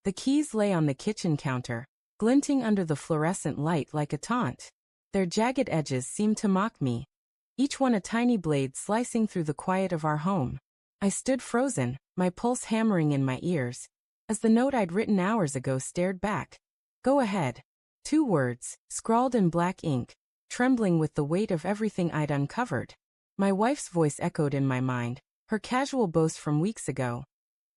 The keys lay on the kitchen counter, glinting under the fluorescent light like a taunt. Their jagged edges seemed to mock me, each one a tiny blade slicing through the quiet of our home. I stood frozen, my pulse hammering in my ears, as the note I'd written hours ago stared back. Go ahead. 2 words, scrawled in black ink, trembling with the weight of everything I'd uncovered. My wife's voice echoed in my mind, her casual boast from weeks ago.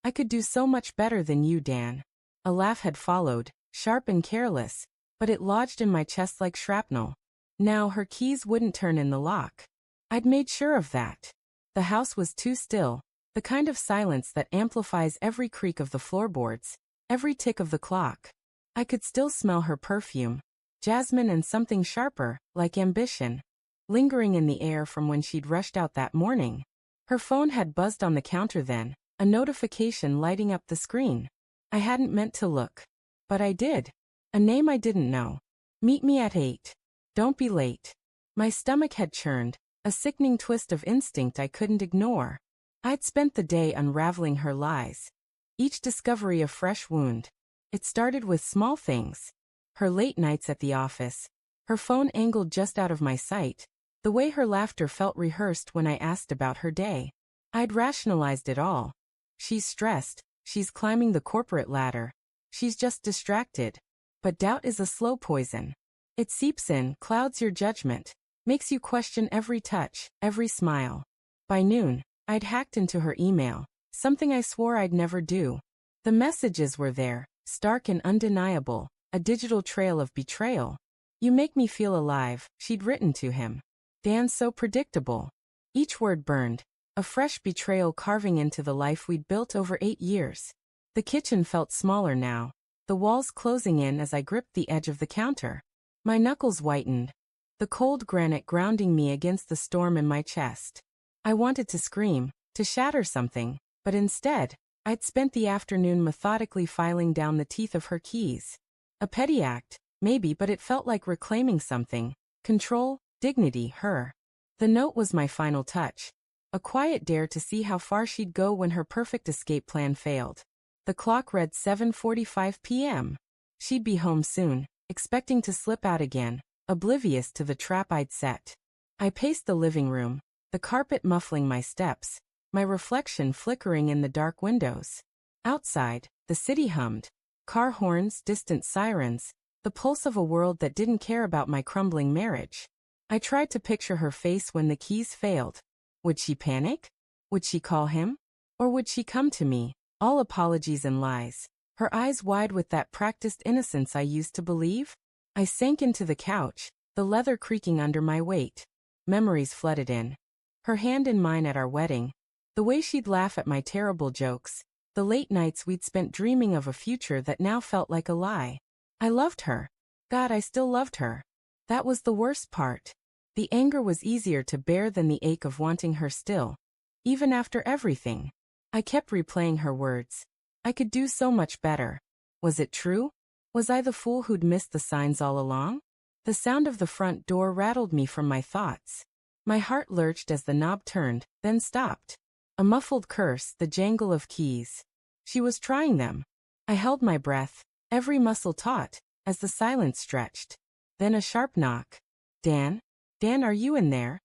I could do so much better than you, Dan. A laugh had followed, sharp and careless, but it lodged in my chest like shrapnel. Now her keys wouldn't turn in the lock. I'd made sure of that. The house was too still, the kind of silence that amplifies every creak of the floorboards, every tick of the clock. I could still smell her perfume, jasmine and something sharper, like ambition, lingering in the air from when she'd rushed out that morning. Her phone had buzzed on the counter then, a notification lighting up the screen. I hadn't meant to look, but I did. A name I didn't know. Meet me at 8. Don't be late. My stomach had churned, a sickening twist of instinct I couldn't ignore. I'd spent the day unraveling her lies, each discovery a fresh wound. It started with small things. Her late nights at the office, her phone angled just out of my sight, the way her laughter felt rehearsed when I asked about her day. I'd rationalized it all. She's stressed, she's climbing the corporate ladder, she's just distracted. But doubt is a slow poison. It seeps in, clouds your judgment, makes you question every touch, every smile. By noon, I'd hacked into her email, something I swore I'd never do. The messages were there, stark and undeniable, a digital trail of betrayal. You make me feel alive, she'd written to him. Dan's so predictable. Each word burned, a fresh betrayal carving into the life we'd built over 8 years. The kitchen felt smaller now, the walls closing in as I gripped the edge of the counter. My knuckles whitened, the cold granite grounding me against the storm in my chest. I wanted to scream, to shatter something, but instead, I'd spent the afternoon methodically filing down the teeth of her keys. A petty act, maybe, but it felt like reclaiming something. Control, dignity, her. The note was my final touch. A quiet dare to see how far she'd go when her perfect escape plan failed. The clock read 7:45 p.m. She'd be home soon, expecting to slip out again, oblivious to the trap I'd set. I paced the living room, the carpet muffling my steps, my reflection flickering in the dark windows. Outside, the city hummed. Car horns, distant sirens, the pulse of a world that didn't care about my crumbling marriage. I tried to picture her face when the keys failed. Would she panic? Would she call him? Or would she come to me, all apologies and lies, her eyes wide with that practiced innocence I used to believe? I sank into the couch, the leather creaking under my weight. Memories flooded in. Her hand in mine at our wedding, the way she'd laugh at my terrible jokes, the late nights we'd spent dreaming of a future that now felt like a lie. I loved her. God, I still loved her. That was the worst part. The anger was easier to bear than the ache of wanting her still. Even after everything. I kept replaying her words. I could do so much better. Was it true? Was I the fool who'd missed the signs all along? The sound of the front door rattled me from my thoughts. My heart lurched as the knob turned, then stopped. A muffled curse, the jangle of keys. She was trying them. I held my breath, every muscle taut, as the silence stretched. Then a sharp knock. Dan? Dan, are you in there?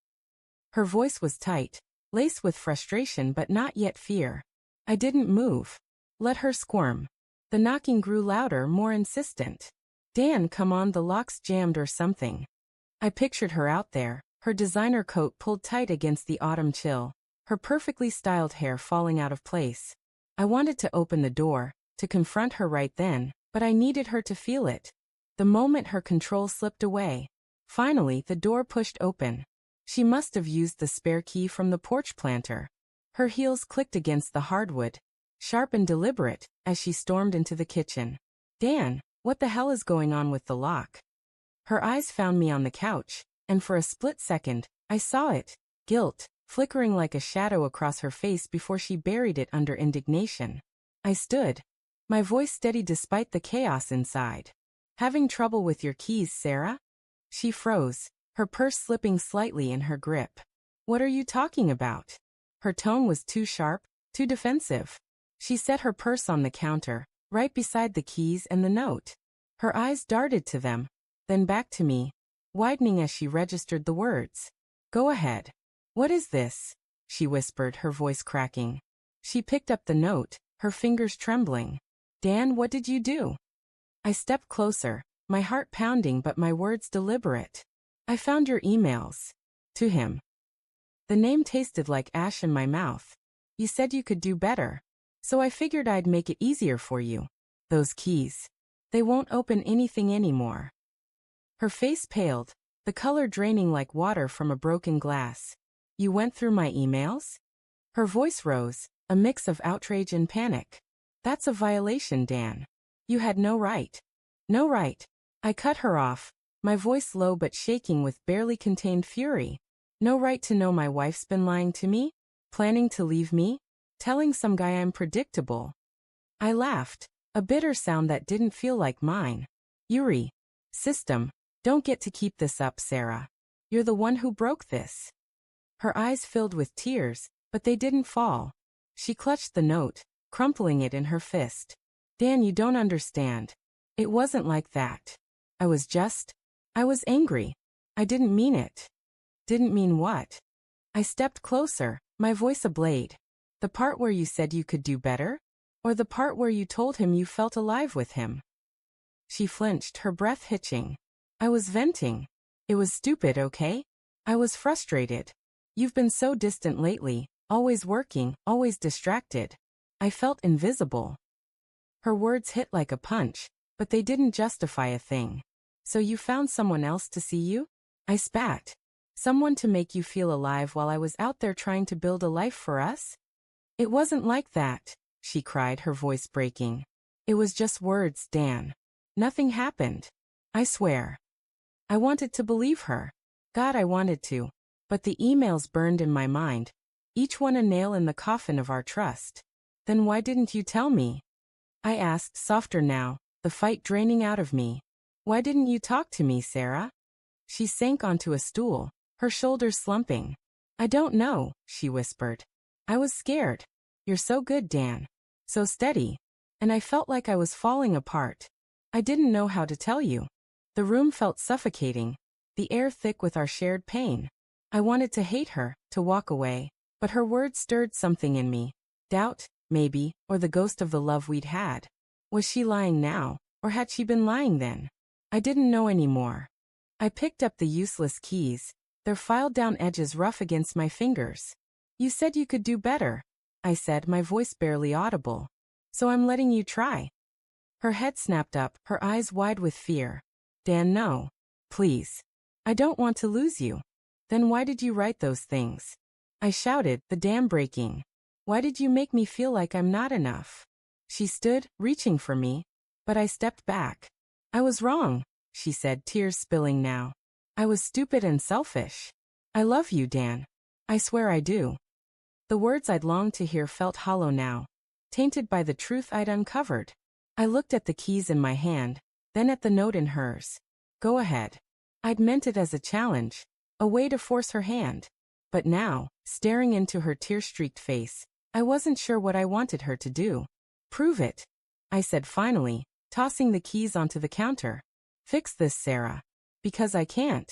Her voice was tight, laced with frustration but not yet fear. I didn't move. Let her squirm. The knocking grew louder, more insistent. Dan, come on, the lock's jammed or something. I pictured her out there, her designer coat pulled tight against the autumn chill, her perfectly styled hair falling out of place. I wanted to open the door, to confront her right then, but I needed her to feel it. The moment her control slipped away. Finally, the door pushed open. She must have used the spare key from the porch planter. Her heels clicked against the hardwood, sharp and deliberate, as she stormed into the kitchen. Dan, what the hell is going on with the lock? Her eyes found me on the couch, and for a split second, I saw it, guilt, flickering like a shadow across her face before she buried it under indignation. I stood, my voice steady despite the chaos inside. Having trouble with your keys, Sarah? She froze, her purse slipping slightly in her grip. What are you talking about? Her tone was too sharp, too defensive. She set her purse on the counter, right beside the keys and the note. Her eyes darted to them, then back to me, widening as she registered the words. Go ahead. What is this? She whispered, her voice cracking. She picked up the note, her fingers trembling. Dan, what did you do? I stepped closer, my heart pounding but my words deliberate. I found your emails. To him. The name tasted like ash in my mouth. You said you could do better. So I figured I'd make it easier for you. Those keys. They won't open anything anymore. Her face paled, the color draining like water from a broken glass. You went through my emails? Her voice rose, a mix of outrage and panic. That's a violation, Dan. You had no right. No right. I cut her off, my voice low but shaking with barely contained fury. No right to know my wife's been lying to me? Planning to leave me? Telling some guy I'm predictable? I laughed, a bitter sound that didn't feel like mine. Yuri. System. Don't get to keep this up, Sarah. You're the one who broke this. Her eyes filled with tears, but they didn't fall. She clutched the note, crumpling it in her fist. Dan, you don't understand. It wasn't like that. I was angry. I didn't mean it. Didn't mean what? I stepped closer, my voice ablaze. The part where you said you could do better? Or the part where you told him you felt alive with him? She flinched, her breath hitching. I was venting. It was stupid, okay? I was frustrated. You've been so distant lately, always working, always distracted. I felt invisible. Her words hit like a punch, but they didn't justify a thing. So you found someone else to see you? I spat. Someone to make you feel alive while I was out there trying to build a life for us? It wasn't like that, she cried, her voice breaking. It was just words, Dan. Nothing happened. I swear. I wanted to believe her. God, I wanted to. But the emails burned in my mind, each one a nail in the coffin of our trust. Then why didn't you tell me? I asked, softer now, the fight draining out of me. Why didn't you talk to me, Sarah? She sank onto a stool, her shoulders slumping. I don't know, she whispered. I was scared. You're so good, Dan. So steady. And I felt like I was falling apart. I didn't know how to tell you. The room felt suffocating, the air thick with our shared pain. I wanted to hate her, to walk away, but her words stirred something in me. Doubt, maybe, or the ghost of the love we'd had. Was she lying now, or had she been lying then? I didn't know anymore. I picked up the useless keys, their filed-down edges rough against my fingers. You said you could do better, I said, my voice barely audible. So I'm letting you try. Her head snapped up, her eyes wide with fear. Dan, no. Please. I don't want to lose you. Then why did you write those things? I shouted, the dam breaking. Why did you make me feel like I'm not enough? She stood, reaching for me, but I stepped back. I was wrong, she said, tears spilling now. I was stupid and selfish. I love you, Dan. I swear I do. The words I'd longed to hear felt hollow now, tainted by the truth I'd uncovered. I looked at the keys in my hand, then at the note in hers. Go ahead. I'd meant it as a challenge, a way to force her hand. But now, staring into her tear-streaked face, I wasn't sure what I wanted her to do. Prove it, I said finally, tossing the keys onto the counter. Fix this, Sarah. Because I can't.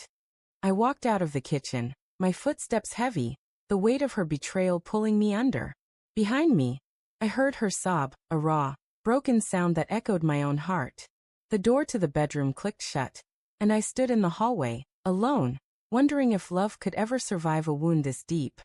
I walked out of the kitchen, my footsteps heavy, the weight of her betrayal pulling me under. Behind me, I heard her sob, a raw, broken sound that echoed my own heart. The door to the bedroom clicked shut, and I stood in the hallway, alone, wondering if love could ever survive a wound this deep.